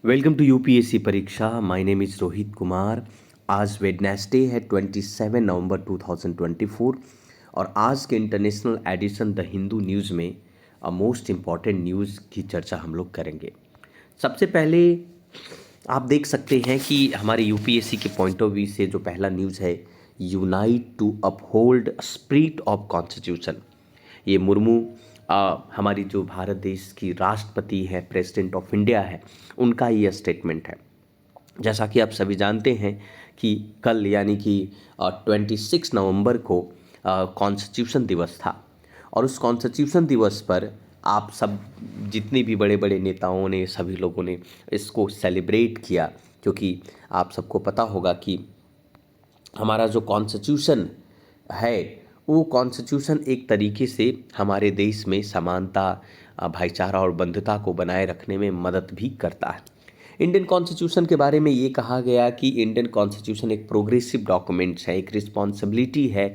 Welcome to UPSC परीक्षा। My name is Rohit Kumar. आज Wednesday है 27 नवंबर 2024 और आज के international addition the Hindu news में मोस्ट इम्पॉर्टेंट न्यूज़ की चर्चा हम लोग करेंगे। सबसे पहले आप देख सकते हैं कि हमारे यूपीएससी के पॉइंट ऑफ व्यू से जो पहला न्यूज़ है, unite to uphold spirit of constitution. ये मुर्मू हमारी जो भारत देश की राष्ट्रपति है, प्रेसिडेंट ऑफ इंडिया है, उनका ये स्टेटमेंट है। जैसा कि आप सभी जानते हैं कि कल यानी कि 26 नवंबर को कॉन्स्टिट्यूशन दिवस था और उस कॉन्स्टिट्यूशन दिवस पर आप सब जितने भी बड़े बड़े नेताओं ने, सभी लोगों ने इसको सेलिब्रेट किया, क्योंकि आप सबको पता होगा कि हमारा जो कॉन्स्टिट्यूशन है वो कॉन्स्टिट्यूशन एक तरीके से हमारे देश में समानता, भाईचारा और बंधुता को बनाए रखने में मदद भी करता है। इंडियन कॉन्स्टिट्यूशन के बारे में ये कहा गया कि इंडियन कॉन्स्टिट्यूशन एक प्रोग्रेसिव डॉक्यूमेंट्स है, एक रिस्पॉन्सिबिलिटी है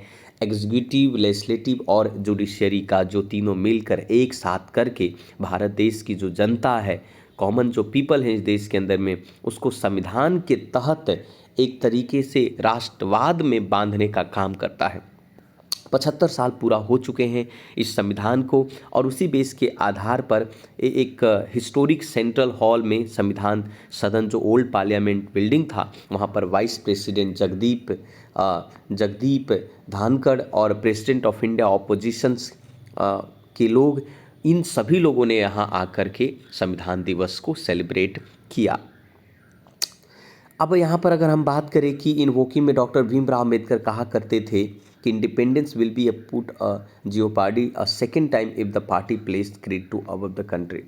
एग्जीक्यूटिव, लेजिस्लेटिव और जुडिशरी का, जो तीनों मिलकर एक साथ करके भारत देश की जो जनता है, कॉमन जो पीपल है इस देश के अंदर में, उसको संविधान के तहत एक तरीके से राष्ट्रवाद में बांधने का काम करता है। 75 साल पूरा हो चुके हैं इस संविधान को और उसी बेस के आधार पर एक हिस्टोरिक सेंट्रल हॉल में संविधान सदन, जो ओल्ड पार्लियामेंट बिल्डिंग था, वहाँ पर वाइस प्रेसिडेंट जगदीप धानखड़ और प्रेसिडेंट ऑफ इंडिया ऑपोजिशंस के लोग, इन सभी लोगों ने यहाँ आकर के संविधान दिवस को सेलिब्रेट किया। अब यहाँ पर अगर हम बात करें कि इनवोकिंग में डॉक्टर भीमराव अम्बेडकर कहा करते थे कि independence will be a put a jeopardy a second time if the party place creed to above the country.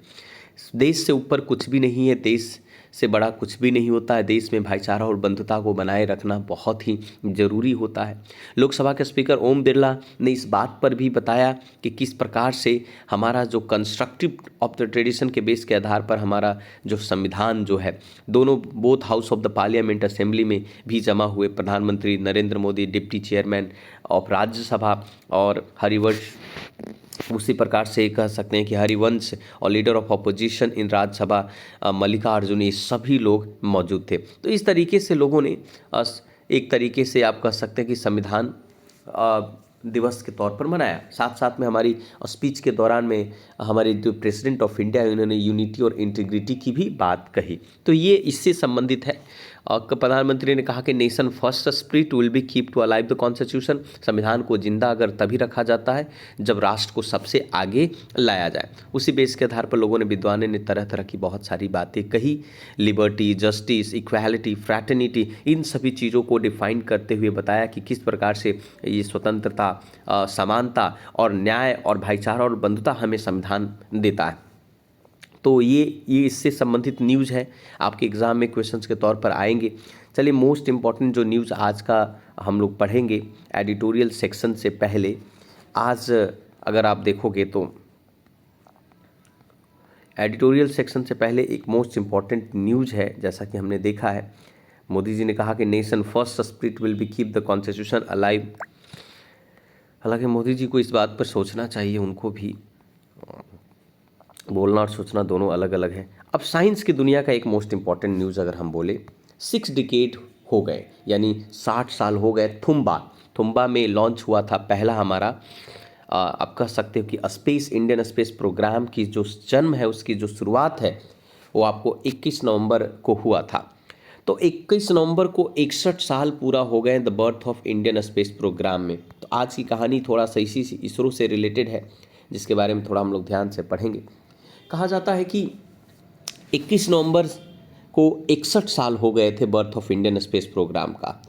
देश से ऊपर कुछ भी नहीं है, देश से बड़ा कुछ भी नहीं होता है। देश में भाईचारा और बंधुता को बनाए रखना बहुत ही ज़रूरी होता है। लोकसभा के स्पीकर ओम बिरला ने इस बात पर भी बताया कि किस प्रकार से हमारा जो कंस्ट्रक्टिव ऑफ द ट्रेडिशन के बेस के आधार पर हमारा जो संविधान जो है, दोनों both house of the parliament assembly में भी जमा हुए प्रधानमंत्री Narendra Modi, deputy chairman of Rajya Sabha और हरिवंश, उसी प्रकार से कह सकते हैं कि हरिवंश और leader of opposition in Rajya Sabha Mallikarjun, ये सभी लोग मौजूद थे। तो इस तरीके से लोगों ने एक तरीके से आप कह सकते हैं कि संविधान दिवस के तौर पर मनाया। साथ साथ में हमारी स्पीच के दौरान में हमारे जो प्रेसिडेंट ऑफ इंडिया है, उन्होंने यूनिटी और इंटीग्रिटी की भी बात कही। तो ये इससे संबंधित है। प्रधानमंत्री ने कहा कि nation first spirit will be keep to alive the constitution. संविधान को जिंदा अगर तभी रखा जाता है जब राष्ट्र को सबसे आगे लाया जाए। उसी बेस के आधार पर लोगों ने, विद्वानों ने तरह तरह की बहुत सारी बातें कही। लिबर्टी, जस्टिस, इक्वालिटी, फ्रैटर्निटी, इन सभी चीज़ों को डिफाइन करते हुए बताया कि किस प्रकार से ये स्वतंत्रता, समानता और न्याय और भाईचारा और बंधुता हमें संविधान देता है। तो ये इससे संबंधित न्यूज़ है, आपके एग्ज़ाम में क्वेश्चंस के तौर पर आएंगे। चलिए, मोस्ट इम्पॉर्टेंट जो न्यूज़ आज का हम लोग पढ़ेंगे एडिटोरियल सेक्शन से पहले। आज अगर आप देखोगे तो एडिटोरियल सेक्शन से पहले एक मोस्ट इम्पॉर्टेंट न्यूज़ है। जैसा कि हमने देखा है, मोदी जी ने कहा कि nation first spirit will be keep the constitution alive. हालांकि मोदी जी को इस बात पर सोचना चाहिए, उनको भी बोलना और सोचना दोनों अलग अलग है। अब साइंस की दुनिया का एक मोस्ट इम्पॉर्टेंट न्यूज़ अगर हम बोले, 6 डिकेड हो गए, यानी 60 साल हो गए। थुम्बा में लॉन्च हुआ था पहला हमारा, आप कह सकते हो कि स्पेस, इंडियन स्पेस प्रोग्राम की जो जन्म है, उसकी जो शुरुआत है वो आपको 21 नवंबर को हुआ था। तो 21 नवंबर को 61 साल पूरा हो गए the birth of Indian space programme में। तो आज की कहानी थोड़ा सा इसी इसरो से रिलेटेड है, जिसके बारे में थोड़ा हम लोग ध्यान से पढ़ेंगे। कहा जाता है कि 21 नवंबर को 61 साल हो गए थे birth of Indian space programme का।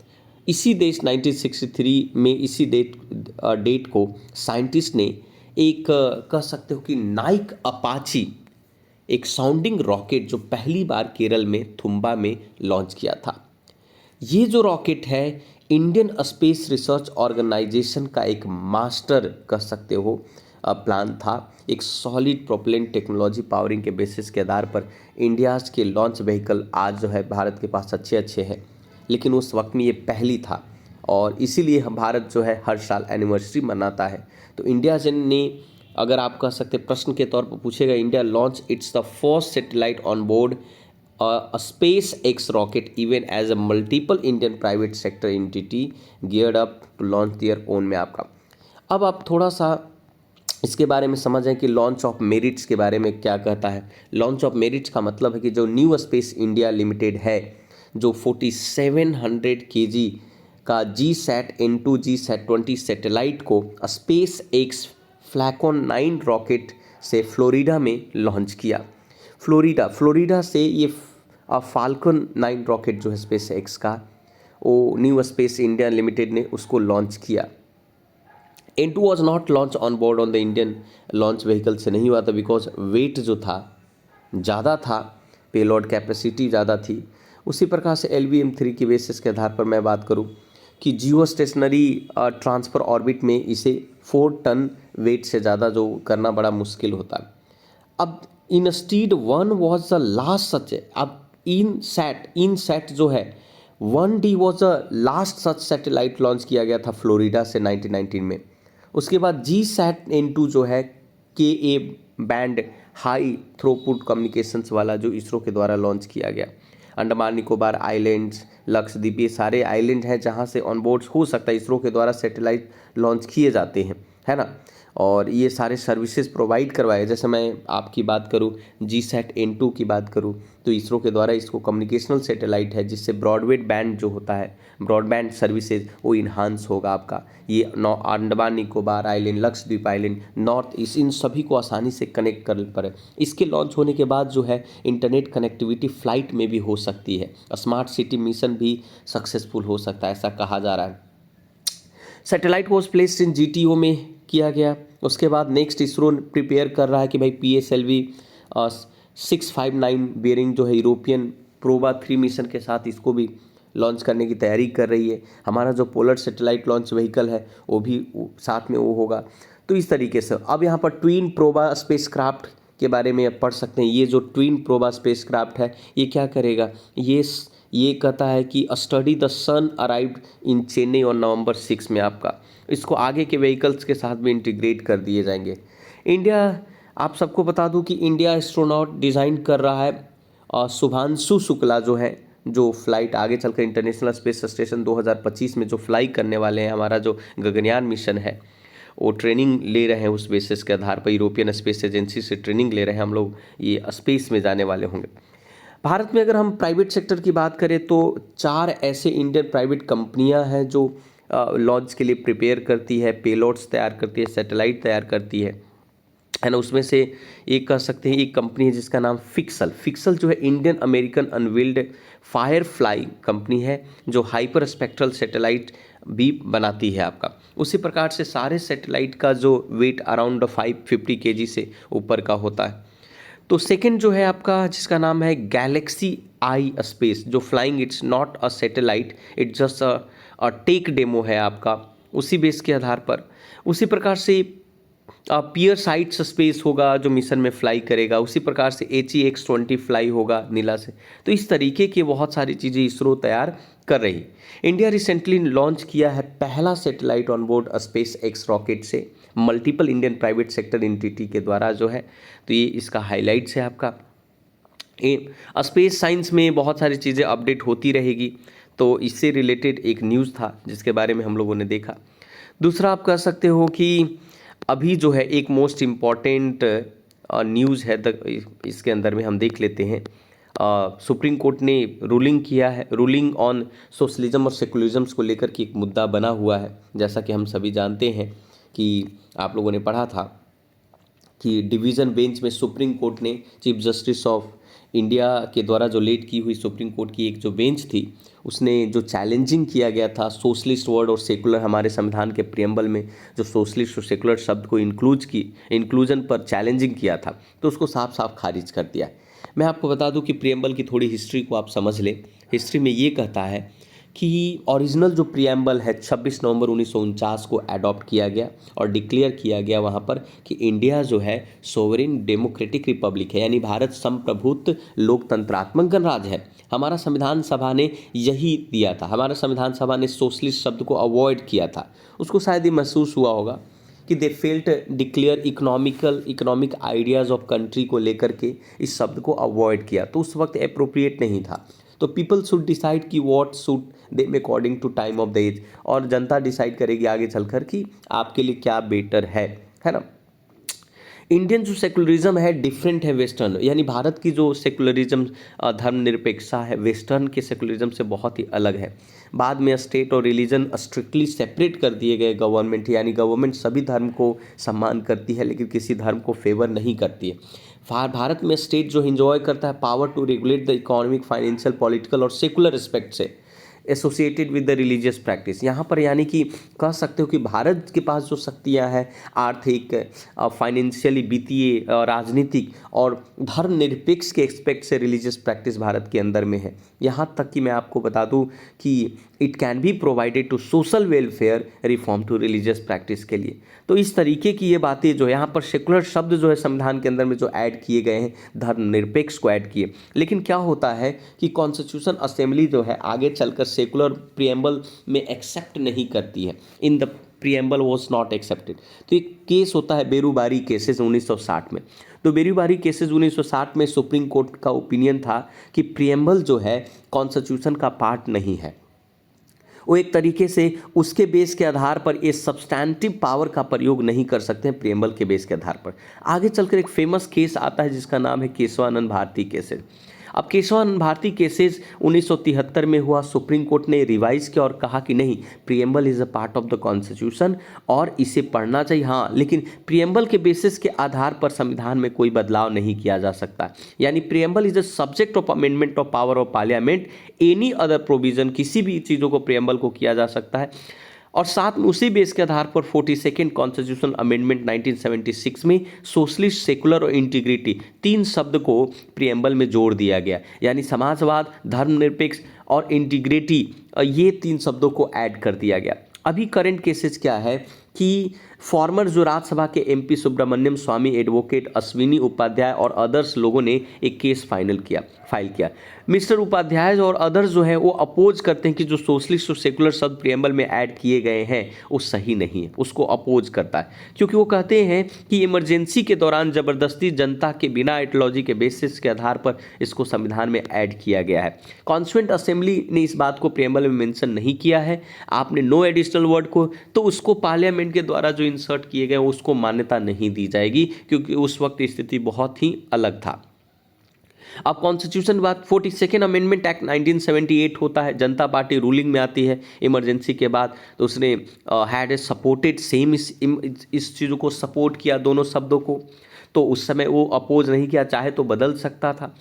इसी देश 1963 में इसी डेट को साइंटिस्ट ने एक कह सकते हो कि नाइक अपाची, एक साउंडिंग रॉकेट, जो पहली बार केरल में थुम्बा में लॉन्च किया था। ये जो रॉकेट है इंडियन स्पेस रिसर्च ऑर्गेनाइजेशन का एक मास्टर कह सकते हो प्लान था। एक सॉलिड प्रोपेलेंट टेक्नोलॉजी पावरिंग के बेसिस के आधार पर इंडियाज़ के लॉन्च व्हीकल आज जो है भारत के पास अच्छे अच्छे हैं, लेकिन उस वक्त में ये पहली था और इसीलिए हम भारत जो है हर साल एनिवर्सरी मनाता है। तो इंडिया ने, अगर आप कह सकते प्रश्न के तौर पर पूछेगा, India launch its the first satellite on board SpaceX rocket even as a multiple Indian private sector entity geared up to launch their own में आपका। अब आप थोड़ा सा इसके बारे में समझें कि लॉन्च ऑफ मेरिट्स के बारे में क्या कहता है। लॉन्च ऑफ मेरिट्स का मतलब है कि जो न्यू स्पेस इंडिया लिमिटेड है, जो 4700 kg का GSAT-N2 GSAT-20 सैटेलाइट को स्पेस एक्स फ्लैकॉन 9 रॉकेट से फ्लोरिडा में लॉन्च किया। फ्लोरिडा से ये फाल्कन 9 रॉकेट जो है स्पेस एक्स का, वो न्यू स्पेस इंडिया लिमिटेड ने उसको लॉन्च किया। N2 was not launch on board on the Indian launch vehicle से नहीं हुआ था, बिकॉज वेट जो था ज़्यादा था, पेलोड कैपेसिटी ज़्यादा थी। उसी प्रकार से LVM-3 की बेसिस के आधार पर मैं बात करूं कि जियो स्टेशनरी ट्रांसफ़र ऑर्बिट में इसे 4 टन वेट से ज़्यादा जो करना बड़ा मुश्किल होता है। अब इंस्टीड 1 वॉज द लास्ट सच, अब इन सैट जो है 1D was the last such satellite launch किया गया था फ्लोरिडा से 1919 में। उसके बाद GSAT-N2 जो है KA band high throughput communications वाला जो इसरो के द्वारा लॉन्च किया गया। अंडमान निकोबार आइलैंड्स, लक्षद्वीप, ये सारे आइलैंड हैं जहाँ से ऑनबोर्ड हो सकता है इसरो के द्वारा सैटेलाइट लॉन्च किए जाते हैं, है ना। और ये सारे सर्विसेज प्रोवाइड करवाए। जैसे मैं आपकी बात करूँ GSAT-N2 की बात करूँ तो इसरो के द्वारा इसको कम्युनिकेशनल सैटेलाइट है, जिससे ब्रॉडबैंड बैंड जो होता है, ब्रॉडबैंड सर्विसेज वो इन्हांस होगा आपका। ये Andaman Nicobar island, Lakshadweep island, north east, इन सभी को आसानी से कनेक्ट कर पाए। इसके लॉन्च होने के बाद जो है इंटरनेट कनेक्टिविटी फ्लाइट में भी हो सकती है, स्मार्ट सिटी मिशन भी सक्सेसफुल हो सकता है, ऐसा कहा जा रहा है। Satellite was placed in GTO में किया गया। उसके बाद नेक्स्ट इसरो प्रिपेयर कर रहा है कि भाई PSLV 659 बेयरिंग जो है यूरोपियन प्रोबा 3 मिशन के साथ इसको भी लॉन्च करने की तैयारी कर रही है। हमारा जो पोलर सैटेलाइट लॉन्च व्हीकल है वो भी साथ में वो होगा। तो इस तरीके से अब यहाँ पर ट्विन प्रोबा स्पेसक्राफ्ट के बारे में पढ़ सकते हैं। ये जो ट्विन प्रोबा स्पेसक्राफ्ट है ये क्या करेगा, ये कहता है कि study the sun arrived in Chennai on November 6 में आपका। इसको आगे के व्हीकल्स के साथ भी इंटीग्रेट कर दिए जाएंगे। इंडिया, आप सबको बता दूं कि इंडिया एस्ट्रोनॉट डिज़ाइन कर रहा है और शुभांशु शुक्ला जो है, जो फ्लाइट आगे चलकर इंटरनेशनल स्पेस स्टेशन 2025 में जो फ्लाई करने वाले हैं, हमारा जो गगनयान मिशन है वो ट्रेनिंग ले रहे हैं। उस बेसिस के आधार पर यूरोपियन स्पेस एजेंसी से ट्रेनिंग ले रहे हैं हम लोग, ये स्पेस में जाने वाले होंगे। भारत में अगर हम प्राइवेट सेक्टर की बात करें तो 4 ऐसे इंडियन प्राइवेट कंपनियां हैं जो लॉन्च के लिए प्रिपेयर करती है, पेलोड्स तैयार करती है, सैटेलाइट तैयार करती है ना। उसमें से एक कह सकते हैं एक कंपनी है जिसका नाम फिक्सल जो है Indian American unveiled Firefly company है, जो हाइपर स्पेक्ट्रल सैटेलाइट भी बनाती है आपका। उसी प्रकार से सारे सैटेलाइट का जो वेट अराउंड 550 kg से ऊपर का होता है। तो सेकंड जो है आपका जिसका नाम है गैलेक्सी आई स्पेस, जो flying it's not a satellite, it's just a tech demo है आपका, उसी बेस के आधार पर। उसी प्रकार से पियर साइट्स स्पेस होगा जो मिशन में फ्लाई करेगा। उसी प्रकार से HEX-20 फ्लाई होगा नीला से। तो इस तरीके की बहुत सारी चीज़ें इसरो तैयार कर रही। इंडिया रिसेंटली लॉन्च किया है पहला satellite on board SpaceX rocket से, multiple Indian private sector entity के द्वारा जो है। तो ये इसका हाईलाइट्स है आपका। स्पेस साइंस में बहुत सारी चीज़ें अपडेट होती रहेगी, तो इससे रिलेटेड एक न्यूज़ था जिसके बारे में हम लोगों ने देखा। दूसरा आप कह सकते हो कि अभी जो है एक मोस्ट इम्पॉर्टेंट न्यूज़ है, इसके अंदर में हम देख लेते हैं। सुप्रीम कोर्ट ने रूलिंग किया है, रूलिंग ऑन सोशलिज्म और सेकुलरिज्म को लेकर के एक मुद्दा बना हुआ है। जैसा कि हम सभी जानते हैं कि आप लोगों ने पढ़ा था कि डिवीज़न बेंच में सुप्रीम कोर्ट ने चीफ जस्टिस ऑफ इंडिया के द्वारा जो लेड की हुई सुप्रीम कोर्ट की एक जो बेंच थी, उसने जो चैलेंजिंग किया गया था सोशलिस्ट वर्ड और सेकुलर, हमारे संविधान के प्रियम्बल में जो सोशलिस्ट और सेकुलर शब्द को इंक्लूजन पर चैलेंजिंग किया था, तो उसको साफ साफ खारिज कर दिया। मैं आपको बता दूं कि प्रियम्बल की थोड़ी हिस्ट्री को आप समझ लें। हिस्ट्री में ये कहता है कि ओरिजिनल जो प्रियम्बल है 26 नवंबर 1949 को अडॉप्ट किया गया और डिक्लेयर किया गया वहाँ पर कि इंडिया जो है सोवरेन डेमोक्रेटिक रिपब्लिक है, यानी भारत संप्रभुत्व लोकतंत्रात्मक गणराज्य है। हमारा संविधान सभा ने यही दिया था। हमारा संविधान सभा ने सोशलिस्ट शब्द को अवॉइड किया था। उसको शायद ये महसूस हुआ होगा कि they felt declare economic ideas of country को लेकर के इस शब्द को अवॉइड किया, तो उस वक्त अप्रोप्रिएट नहीं था। तो पीपल शुड डिसाइड कि what suit them according to time of the age, और जनता डिसाइड करेगी आगे चलकर कि आपके लिए क्या बेटर है ना। इंडियन जो सेकुलरिज्म है डिफरेंट है वेस्टर्न, यानी भारत की जो सेकुलरिज्म धर्मनिरपेक्षता है वेस्टर्न के सेकुलरिज्म से बहुत ही अलग है। बाद में स्टेट और रिलीजन स्ट्रिक्टली सेपरेट कर दिए गए गवर्नमेंट, यानी गवर्नमेंट सभी धर्म को सम्मान करती है लेकिन किसी धर्म को फेवर नहीं करती है। भारत में स्टेट जो इंजॉय करता है power to regulate the economic, financial, political और सेकुलर एस्पेक्ट से associated with the religious practice. यहाँ पर यानी कि कह सकते हो कि भारत के पास जो शक्तियाँ हैं आर्थिक, फाइनेंशियली, वित्तीय, राजनीतिक और धर्मनिरपेक्ष के एक्सपेक्ट से रिलीजियस प्रैक्टिस भारत के अंदर में है। यहाँ तक कि मैं आपको बता दूँ कि it can be provided to social welfare reform to religious practice के लिए। तो इस तरीके की ये बातें जो यहाँ पर सेकुलर शब्द जो है संविधान के अंदर में जो ऐड किए गए हैं, धर्मनिरपेक्ष को ऐड किए। लेकिन क्या होता है कि कॉन्स्टिट्यूशन असेंबली जो है आगे चलकर सेकुलर प्रिएम्बल में एक्सेप्ट नहीं करती है, in the preamble was not accepted. तो एक केस होता है बेरूबारी केसेस 1960 में। तो बेरूबारी केसेस 1960 में सुप्रीम कोर्ट का ओपिनियन था कि प्रिएम्बल जो है कॉन्स्टिट्यूशन का पार्ट नहीं है, वो एक तरीके से उसके बेस के आधार पर ये सब्सटैंटिव पावर का प्रयोग नहीं कर सकते हैं प्रिएम्बल के बेस के आधार पर। आगे चलकर एक फेमस केस आता है जिसका नाम है केशवानंद भारती केसेस। अब केशवानंद भारती केसेस 1973 में हुआ। सुप्रीम कोर्ट ने रिवाइज किया और कहा कि नहीं, preamble is a part of the constitution और इसे पढ़ना चाहिए, हाँ, लेकिन प्रिएम्बल के बेसिस के आधार पर संविधान में कोई बदलाव नहीं किया जा सकता। यानी preamble is a subject of amendment of power of parliament, any other provision, किसी भी चीज़ों को प्रिएम्बल को किया जा सकता है। और साथ में उसी बेस के आधार पर 42nd कॉन्स्टिट्यूशन अमेंडमेंट 1976 में सोशलिस्ट, सेकुलर और इंटीग्रिटी 3 शब्द को प्रिएम्बल में जोड़ दिया गया। यानी समाजवाद, धर्मनिरपेक्ष और इंटीग्रिटी, ये 3 शब्दों को ऐड कर दिया गया। अभी करंट केसेस क्या है कि फॉर्मर जो राज्यसभा के एमपी सुब्रमण्यम स्वामी, एडवोकेट अश्विनी उपाध्याय और अदर्स लोगों ने एक केस फाइल किया। मिस्टर उपाध्याय और अदर्स जो है वो अपोज करते हैं कि जो सोशलिस्ट और सेकुलर शब्द प्रिएम्बल में ऐड किए गए हैं वो सही नहीं है, उसको अपोज करता है, क्योंकि वो कहते हैं कि इमरजेंसी के दौरान ज़बरदस्ती जनता के बिना आइडियोलॉजी के बेसिस के आधार पर इसको संविधान में ऐड किया गया है। कॉन्स्टिट्यूएंट असेंबली ने इस बात को प्रिएम्बल में मेंशन नहीं किया है। आपने नो एडिशनल वर्ड को, तो उसको पार्लियामेंट के द्वारा जो इंसर्ट किए गए उसको मान्यता नहीं दी जाएगी, क्योंकि उस वक्त स्थिति बहुत ही अलग था। अब कॉन्स्टिट्यूशन बाद 42nd अमेंडमेंट एक्ट 1978 होता है। जनता पार्टी रूलिंग में आती है इमरजेंसी के बाद, तो उसने हैड ए सपोर्टेड सेम इस चीज़ों को सपोर्ट किया, दोनों शब्दों को। तो उस समय वो अपोज नहीं किया, चाहे तो बदल सकता था।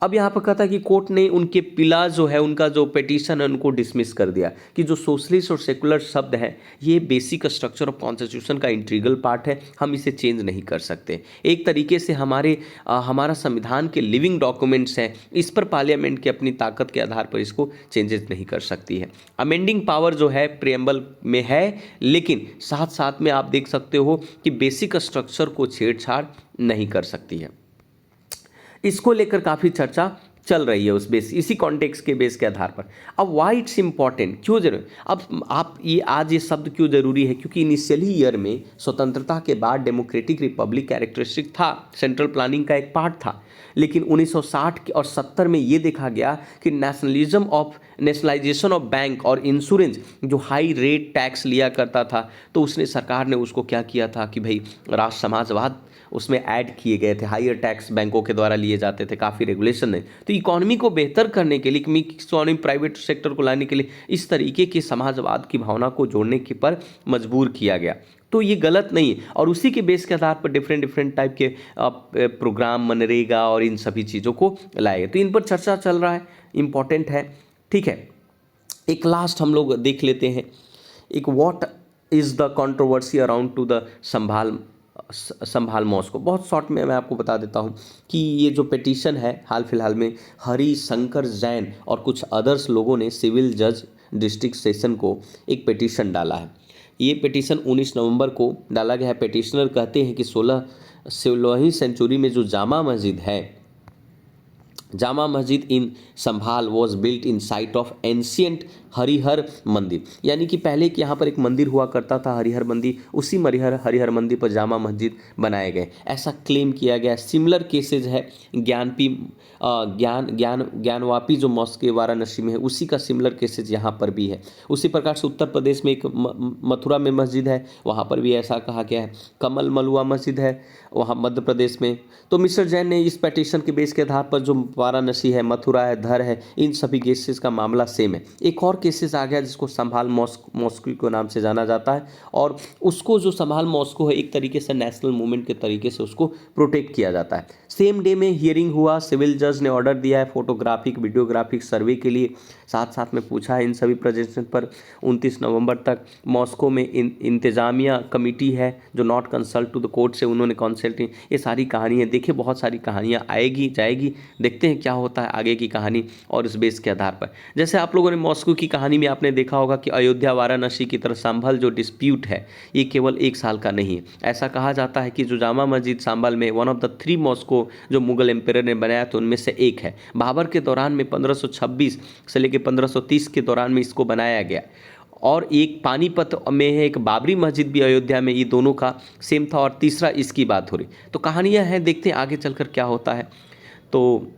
अब यहाँ पर कहता है कि कोर्ट ने उनके पिला जो है, उनका जो पिटीशन है, उनको डिसमिस कर दिया कि जो सोशलिस्ट और सेकुलर शब्द है ये बेसिक स्ट्रक्चर ऑफ कॉन्स्टिट्यूशन का इंटीग्रल पार्ट है, हम इसे चेंज नहीं कर सकते। एक तरीके से हमारा संविधान के लिविंग डॉक्यूमेंट्स हैं, इस पर पार्लियामेंट की अपनी ताकत के आधार पर इसको चेंजेस नहीं कर सकती है। अमेंडिंग पावर जो है प्रिएम्बल में है, लेकिन साथ साथ में आप देख सकते हो कि बेसिक स्ट्रक्चर को छेड़छाड़ नहीं कर सकती है। इसको लेकर काफ़ी चर्चा चल रही है इसी कॉन्टेक्स्ट के बेस के आधार पर। अब वाई इट्स इम्पॉर्टेंट, क्यों जरूरी, अब आप आज ये शब्द क्यों जरूरी है, क्योंकि इनिशियली ईयर में स्वतंत्रता के बाद डेमोक्रेटिक रिपब्लिक कैरेक्टरिस्टिक था, सेंट्रल प्लानिंग का एक पार्ट था। लेकिन 1960 और 70 में ये देखा गया कि नेशनलाइजेशन ऑफ बैंक और इंश्योरेंस जो हाई रेट टैक्स लिया करता था, तो उसने सरकार ने उसको क्या किया था कि भाई राष्ट्र समाजवाद उसमें ऐड किए गए थे, हायर टैक्स बैंकों के द्वारा लिए जाते थे, काफ़ी रेगुलेशन है। तो इकोनॉमी को बेहतर करने के लिए, इकोनॉमी प्राइवेट सेक्टर को लाने के लिए इस तरीके की समाजवाद की भावना को जोड़ने के पर मजबूर किया गया। तो ये गलत नहीं है, और उसी के बेस के आधार पर डिफरेंट टाइप के प्रोग्राम, मनरेगा और इन सभी चीज़ों को लाए गए। तो इन पर चर्चा चल रहा है, इम्पॉर्टेंट है, ठीक है। एक लास्ट हम लोग देख लेते हैं, एक what is the controversy around two the संभाल मॉस्को। बहुत शॉर्ट में मैं आपको बता देता हूँ कि ये जो पिटीशन है हाल फिलहाल में हरि शंकर जैन और कुछ अदर्स लोगों ने सिविल जज डिस्ट्रिक्ट सेशन को एक पिटीशन डाला है। ये पिटीशन 19 नवंबर को डाला गया है। पिटिशनर कहते हैं कि 16वीं सेंचुरी में जो जामा मस्जिद है जामा मस्जिद इन संभाल was built in site of ancient Harihar मंदिर, यानी कि पहले कि यहाँ पर एक मंदिर हुआ करता था हरिहर मंदिर, उसी हरिहर मंदिर पर जामा मस्जिद बनाए गए, ऐसा क्लेम किया गया। सिमिलर केसेज है ज्ञानवापी जो मॉस्क वाराणसी में है, उसी का सिमिलर केसेज यहाँ पर भी है। उसी प्रकार से उत्तर प्रदेश में एक मथुरा में मस्जिद है, वहाँ पर भी ऐसा कहा गया है। कमल मलुआ मस्जिद है वहाँ मध्य प्रदेश में। तो मिस्टर जैन ने इस पेटिशन के बेस के आधार पर जो वाराणसी है, मथुरा है, धर है, इन सभी केसेस का मामला सेम है। एक और केसेस आ गया जिसको संभाल मॉस्को के नाम से जाना जाता है, और उसको जो संभाल मॉस्को है एक तरीके से नेशनल मूवमेंट के तरीके से उसको प्रोटेक्ट किया जाता है। सेम डे में हियरिंग हुआ, सिविल जज ने ऑर्डर दिया है फोटोग्राफिक वीडियोग्राफिक सर्वे के लिए, साथ साथ में पूछा है इन सभी प्रेजेंटेशन पर 29 नवंबर तक मॉस्को में इंतजामिया कमेटी है जो not consult to the court से उन्होंने कंसल्ट, ये सारी कहानी है। देखिए बहुत सारी कहानियाँ आएगी जाएगी, देखते हैं क्या होता है आगे की कहानी और इस बेस के आधार पर। जैसे आप लोगों ने मॉस्को की कहानी में आपने देखा होगा कि अयोध्या वाराणसी की तरह संभल जो डिस्प्यूट है ये केवल 1 साल का नहीं है। ऐसा कहा जाता है कि जो जामा मस्जिद संभल में वन ऑफ द 3 मॉस्को जो मुगल एम्पायर ने बनाया तो उनमें से एक है। बाबर के दौरान में 1526 से लेकर 1530 के दौरान में इसको बनाया गया, और एक पानीपत में है एक बाबरी मस्जिद भी अयोध्या में, ये दोनों का सेम था, और तीसरा इसकी बात हो रही। तो कहानियाँ हैं, देखते हैं आगे चलकर क्या होता है। तो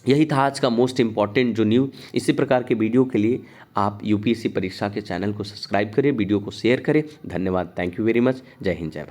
यही था आज का मोस्ट इम्पॉर्टेंट जो न्यूज़। इसी प्रकार के वीडियो के लिए आप यूपीएससी परीक्षा के चैनल को सब्सक्राइब करें, वीडियो को शेयर करें। धन्यवाद, थैंक यू वेरी मच। जय हिंद, जय भारत।